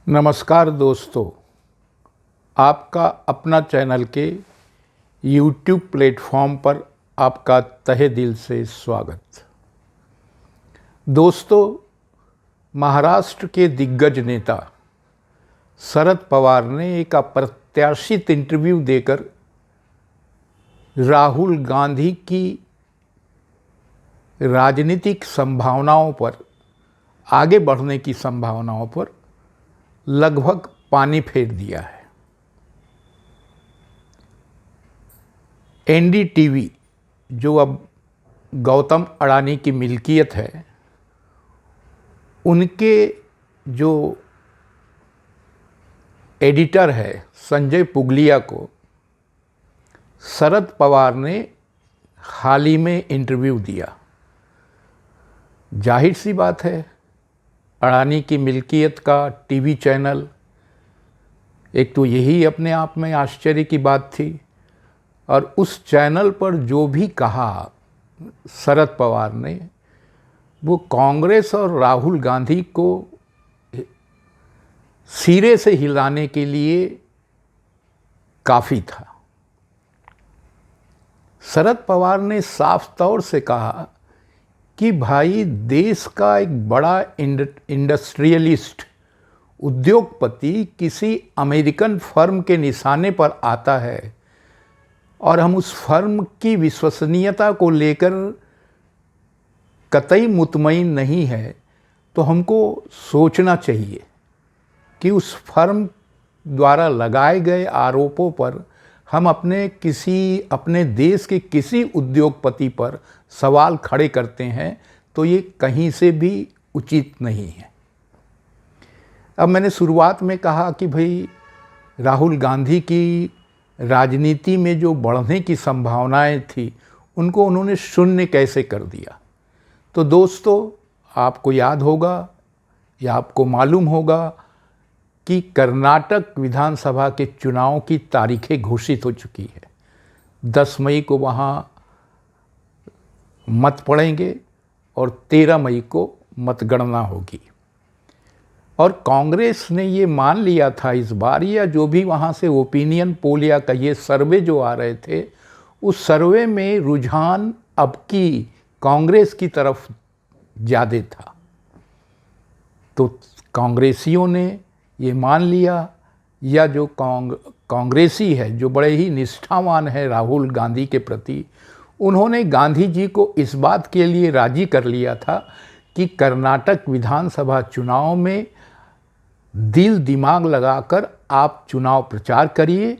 नमस्कार दोस्तों, आपका अपना चैनल के YouTube प्लेटफॉर्म पर आपका तहे दिल से स्वागत। दोस्तों, महाराष्ट्र के दिग्गज नेता शरद पवार ने एक अप्रत्याशित इंटरव्यू देकर राहुल गांधी की राजनीतिक संभावनाओं पर, आगे बढ़ने की संभावनाओं पर लगभग पानी फेर दिया है। एनडीटीवी, जो अब गौतम अडानी की मिल्कियत है, उनके जो एडिटर है संजय पुगलिया को शरद पवार ने हाल ही में इंटरव्यू दिया। जाहिर सी बात है, अडानी की मिल्कियत का टीवी चैनल, एक तो यही अपने आप में आश्चर्य की बात थी, और उस चैनल पर जो भी कहा शरद पवार ने, वो कांग्रेस और राहुल गांधी को सिरे से हिलाने के लिए काफ़ी था। शरद पवार ने साफ तौर से कहा कि भाई, देश का एक बड़ा इंडस्ट्रियलिस्ट, उद्योगपति किसी अमेरिकन फर्म के निशाने पर आता है और हम उस फर्म की विश्वसनीयता को लेकर कतई मुतमईन नहीं है, तो हमको सोचना चाहिए कि उस फर्म द्वारा लगाए गए आरोपों पर हम अपने देश के किसी उद्योगपति पर सवाल खड़े करते हैं, तो ये कहीं से भी उचित नहीं है। अब मैंने शुरुआत में कहा कि भाई, राहुल गांधी की राजनीति में जो बढ़ने की संभावनाएं थी, उनको उन्होंने शून्य कैसे कर दिया। तो दोस्तों, आपको याद होगा या आपको मालूम होगा कि कर्नाटक विधानसभा के चुनाव की तारीखें घोषित हो चुकी है। 10 मई को वहाँ मत पड़ेंगे और 13 मई को मतगणना होगी। और कांग्रेस ने ये मान लिया था इस बार, या जो भी वहाँ से ओपिनियन पोल या कहिए सर्वे जो आ रहे थे, उस सर्वे में रुझान अब की कांग्रेस की तरफ ज़्यादा था। तो कांग्रेसियों ने ये मान लिया, या जो कांग्रेसी है, जो बड़े ही निष्ठावान है राहुल गांधी के प्रति, उन्होंने गांधी जी को इस बात के लिए राजी कर लिया था कि कर्नाटक विधानसभा चुनाव में दिल दिमाग लगाकर आप चुनाव प्रचार करिए,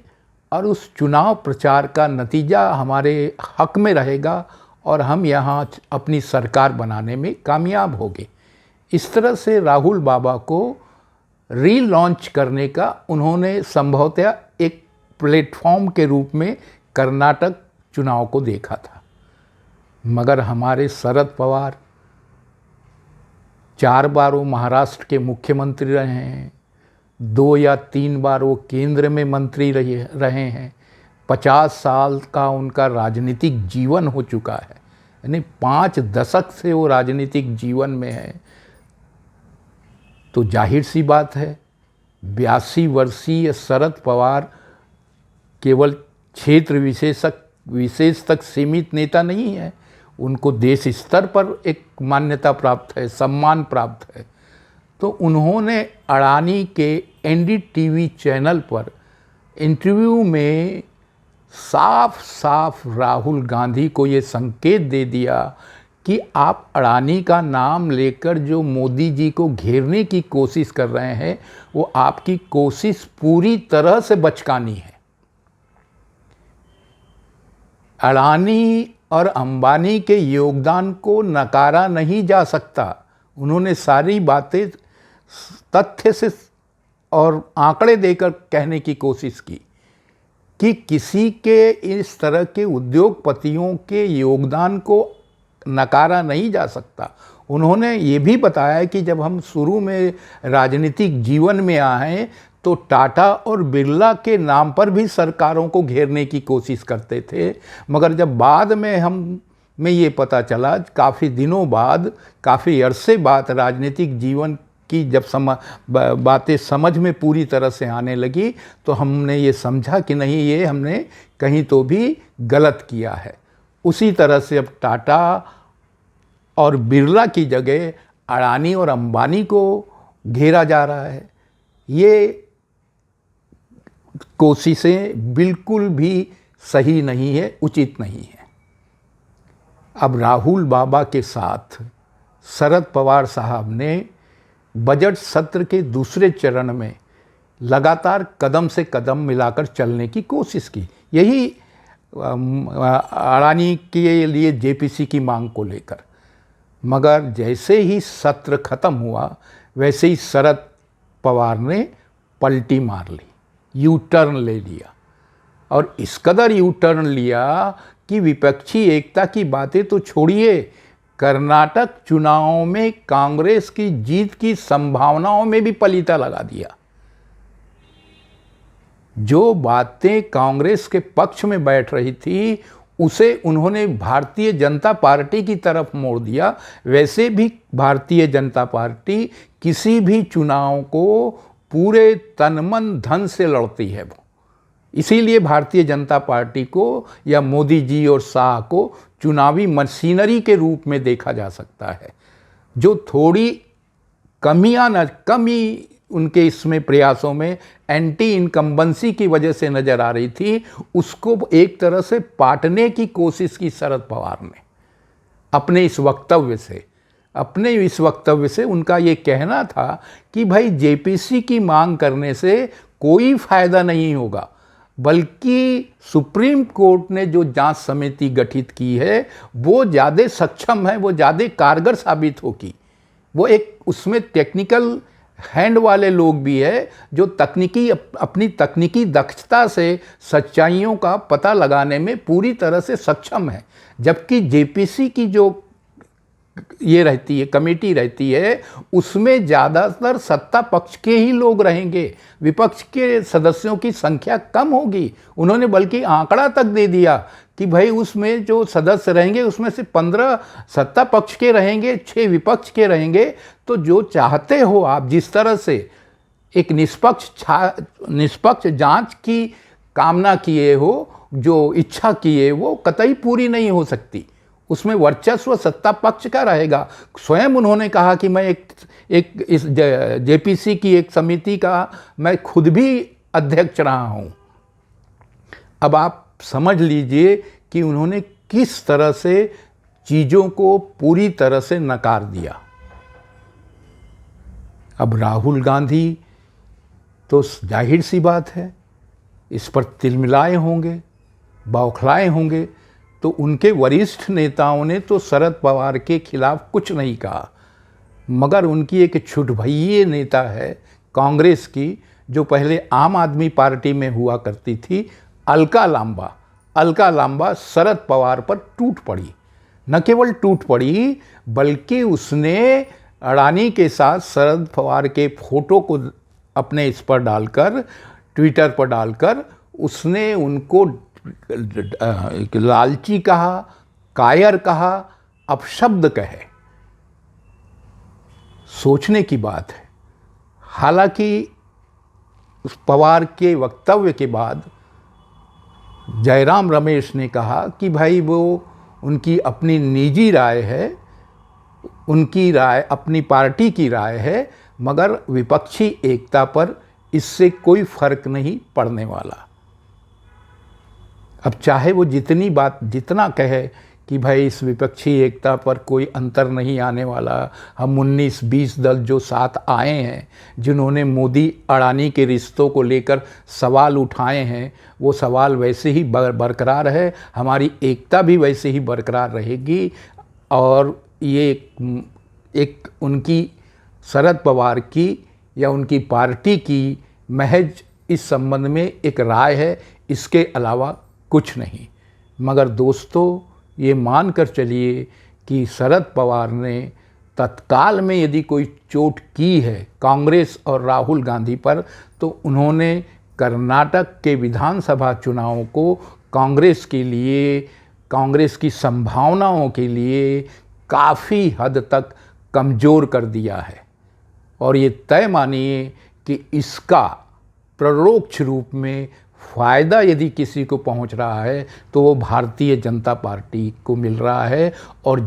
और उस चुनाव प्रचार का नतीजा हमारे हक में रहेगा और हम यहाँ अपनी सरकार बनाने में कामयाब होंगे। इस तरह से राहुल बाबा को रीलॉन्च करने का उन्होंने संभवतः एक प्लेटफॉर्म के रूप में कर्नाटक चुनाव को देखा था। मगर हमारे शरद पवार 4 बार वो महाराष्ट्र के मुख्यमंत्री रहे हैं, 2 या 3 बार वो केंद्र में मंत्री रहे हैं, 50 साल का उनका राजनीतिक जीवन हो चुका है, यानी 5 दशक से वो राजनीतिक जीवन में है। तो जाहिर सी बात है, 82 वर्षीय शरद पवार केवल क्षेत्र विशेष तक सीमित नेता नहीं है, उनको देश स्तर पर एक मान्यता प्राप्त है, सम्मान प्राप्त है। तो उन्होंने अडानी के एनडीटीवी चैनल पर इंटरव्यू में साफ साफ राहुल गांधी को ये संकेत दे दिया कि आप अडानी का नाम लेकर जो मोदी जी को घेरने की कोशिश कर रहे हैं, वो आपकी कोशिश पूरी तरह से बचकानी है। अडानी और अंबानी के योगदान को नकारा नहीं जा सकता। उन्होंने सारी बातें तथ्य से और आंकड़े देकर कहने की कोशिश की कि किसी के इस तरह के उद्योगपतियों के योगदान को नकारा नहीं जा सकता। उन्होंने ये भी बताया कि जब हम शुरू में राजनीतिक जीवन में आए, तो टाटा और बिरला के नाम पर भी सरकारों को घेरने की कोशिश करते थे, मगर जब बाद में हमें ये पता चला, काफ़ी दिनों बाद, काफ़ी अरसे बाद राजनीतिक जीवन की जब बातें समझ में पूरी तरह से आने लगी तो हमने ये समझा कि नहीं, ये हमने कहीं तो भी गलत किया है। उसी तरह से अब टाटा और बिरला की जगह अडानी और अंबानी को घेरा जा रहा है। ये कोशिशें बिल्कुल भी सही नहीं है, उचित नहीं है। अब राहुल बाबा के साथ शरद पवार साहब ने बजट सत्र के दूसरे चरण में लगातार कदम से कदम मिलाकर चलने की कोशिश की। यही अडानी के लिए जेपीसी की मांग को लेकर, मगर जैसे ही सत्र खत्म हुआ वैसे ही शरद पवार ने पलटी मार ली, यू टर्न ले लिया। और इस कदर यू टर्न लिया कि विपक्षी एकता की बातें तो छोड़िए, कर्नाटक चुनाव में कांग्रेस की जीत की संभावनाओं में भी पलीता लगा दिया। जो बातें कांग्रेस के पक्ष में बैठ रही थी उसे उन्होंने भारतीय जनता पार्टी की तरफ मोड़ दिया। वैसे भी भारतीय जनता पार्टी किसी भी चुनाव को पूरे तन मन धन से लड़ती है। वो इसीलिए भारतीय जनता पार्टी को या मोदी जी और शाह को चुनावी मशीनरी के रूप में देखा जा सकता है। जो थोड़ी कमी उनके इसमें प्रयासों में एंटी इनकम्बेंसी की वजह से नजर आ रही थी, उसको एक तरह से पाटने की कोशिश की शरद पवार ने अपने इस वक्तव्य से। उनका ये कहना था कि भाई जेपीसी की मांग करने से कोई फायदा नहीं होगा, बल्कि सुप्रीम कोर्ट ने जो जांच समिति गठित की है वो ज़्यादा सक्षम है, वो ज़्यादा कारगर साबित होगी। वो एक उसमें टेक्निकल हैंड वाले लोग भी है जो अपनी तकनीकी दक्षता से सच्चाइयों का पता लगाने में पूरी तरह से सक्षम है। जबकि जेपीसी की जो ये रहती है, कमेटी रहती है, उसमें ज़्यादातर सत्ता पक्ष के ही लोग रहेंगे, विपक्ष के सदस्यों की संख्या कम होगी। उन्होंने बल्कि आंकड़ा तक दे दिया कि भाई उसमें जो सदस्य रहेंगे उसमें से 15 सत्ता पक्ष के रहेंगे, 6 विपक्ष के रहेंगे। तो जो चाहते हो आप, जिस तरह से एक निष्पक्ष जांच की कामना किए हो, जो इच्छा किए, वो कतई पूरी नहीं हो सकती। उसमें वर्चस्व सत्ता पक्ष का रहेगा। स्वयं उन्होंने कहा कि मैं इस जेपीसी की एक समिति का मैं खुद भी अध्यक्ष रहा हूं। अब आप समझ लीजिए कि उन्होंने किस तरह से चीज़ों को पूरी तरह से नकार दिया। अब राहुल गांधी तो जाहिर सी बात है इस पर तिलमिलाए होंगे, बौखलाए होंगे। तो उनके वरिष्ठ नेताओं ने तो शरद पवार के खिलाफ कुछ नहीं कहा, मगर उनकी एक छुटभइये नेता है कांग्रेस की, जो पहले आम आदमी पार्टी में हुआ करती थी, अलका लांबा शरद पवार पर टूट पड़ी। न केवल टूट पड़ी बल्कि उसने अडानी के साथ शरद पवार के फोटो को अपने इस पर डालकर, ट्विटर पर डालकर, उसने उनको लालची कहा, कायर कहा, अपशब्द कहे। सोचने की बात है। हालांकि उस पवार के वक्तव्य के बाद जयराम रमेश ने कहा कि भाई वो उनकी अपनी निजी राय है, उनकी राय अपनी पार्टी की राय है, मगर विपक्षी एकता पर इससे कोई फर्क नहीं पड़ने वाला। अब चाहे वो जितना कहे कि भाई इस विपक्षी एकता पर कोई अंतर नहीं आने वाला, हम 19-20 दल जो साथ आए हैं, जिन्होंने मोदी अडानी के रिश्तों को लेकर सवाल उठाए हैं, वो सवाल वैसे ही बरकरार है, हमारी एकता भी वैसे ही बरकरार रहेगी। और ये एक उनकी शरद पवार की या उनकी पार्टी की महज इस संबंध में एक राय है, इसके अलावा कुछ नहीं। मगर दोस्तों, ये मान कर चलिए कि शरद पवार ने तत्काल में यदि कोई चोट की है कांग्रेस और राहुल गांधी पर, तो उन्होंने कर्नाटक के विधानसभा चुनावों को कांग्रेस के लिए, कांग्रेस की संभावनाओं के लिए काफ़ी हद तक कमज़ोर कर दिया है। और ये तय मानिए कि इसका परोक्ष रूप में फ़ायदा यदि किसी को पहुंच रहा है तो वो भारतीय जनता पार्टी को मिल रहा है। और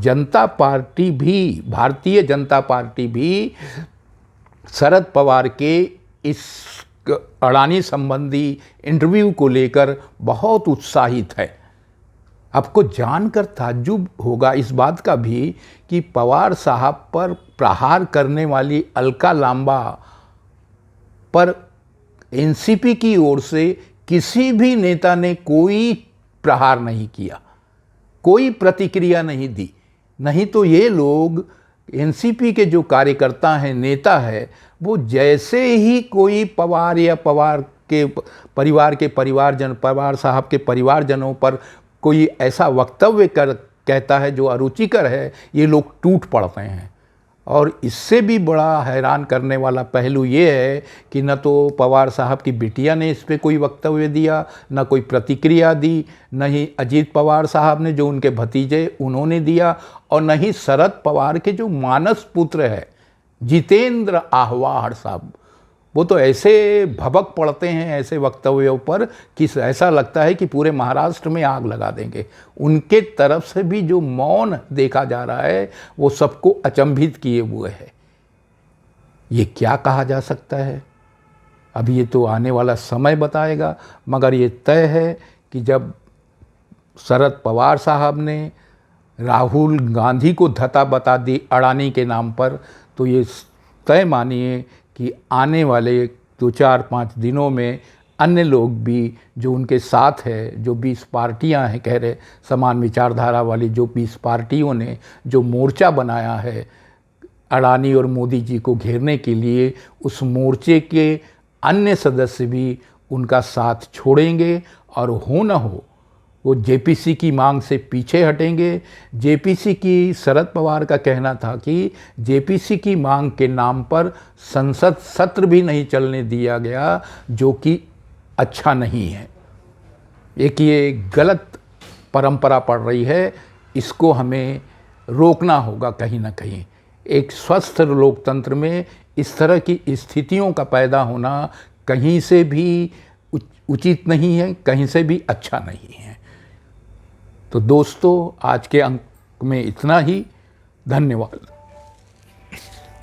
भारतीय जनता पार्टी भी शरद पवार के इस अडानी संबंधी इंटरव्यू को लेकर बहुत उत्साहित है। आपको जानकर ताज्जुब होगा इस बात का भी कि पवार साहब पर प्रहार करने वाली अलका लांबा पर एनसीपी की ओर से किसी भी नेता ने कोई प्रहार नहीं किया, कोई प्रतिक्रिया नहीं दी। नहीं तो ये लोग एनसीपी के जो कार्यकर्ता हैं, नेता है, वो जैसे ही कोई पवार या पवार साहब के परिवारजनों पर कोई ऐसा वक्तव्य कहता है जो अरुचिकर है, ये लोग टूट पड़ते हैं। और इससे भी बड़ा हैरान करने वाला पहलू ये है कि न तो पवार साहब की बिटिया ने इस पर कोई वक्तव्य दिया, न कोई प्रतिक्रिया दी, न ही अजीत पवार साहब ने जो उनके भतीजे उन्होंने दिया, और न ही शरद पवार के जो मानस पुत्र है जितेंद्र आहवाड़ साहब, वो तो ऐसे भभक पड़ते हैं ऐसे वक्तव्यों पर कि ऐसा लगता है कि पूरे महाराष्ट्र में आग लगा देंगे। उनके तरफ से भी जो मौन देखा जा रहा है वो सबको अचंभित किए हुए है। ये क्या कहा जा सकता है, अभी ये तो आने वाला समय बताएगा। मगर ये तय है कि जब शरद पवार साहब ने राहुल गांधी को धता बता दी अडानी के नाम पर, तो ये तय मानिए कि आने वाले 2-4-5 दिनों में अन्य लोग भी जो उनके साथ है, जो 20 पार्टियां हैं, कह रहे समान विचारधारा वाली जो 20 पार्टियों ने जो मोर्चा बनाया है अडानी और मोदी जी को घेरने के लिए, उस मोर्चे के अन्य सदस्य भी उनका साथ छोड़ेंगे और हो न हो वो जेपीसी की मांग से पीछे हटेंगे। जेपीसी की शरद पवार का कहना था कि जेपीसी की मांग के नाम पर संसद सत्र भी नहीं चलने दिया गया, जो कि अच्छा नहीं है। एक ये गलत परंपरा पड़ रही है, इसको हमें रोकना होगा कहीं ना कहीं। एक स्वस्थ लोकतंत्र में इस तरह की स्थितियों का पैदा होना कहीं से भी उचित नहीं है, कहीं से भी अच्छा नहीं है। तो दोस्तों, आज के अंक में इतना ही। धन्यवाद।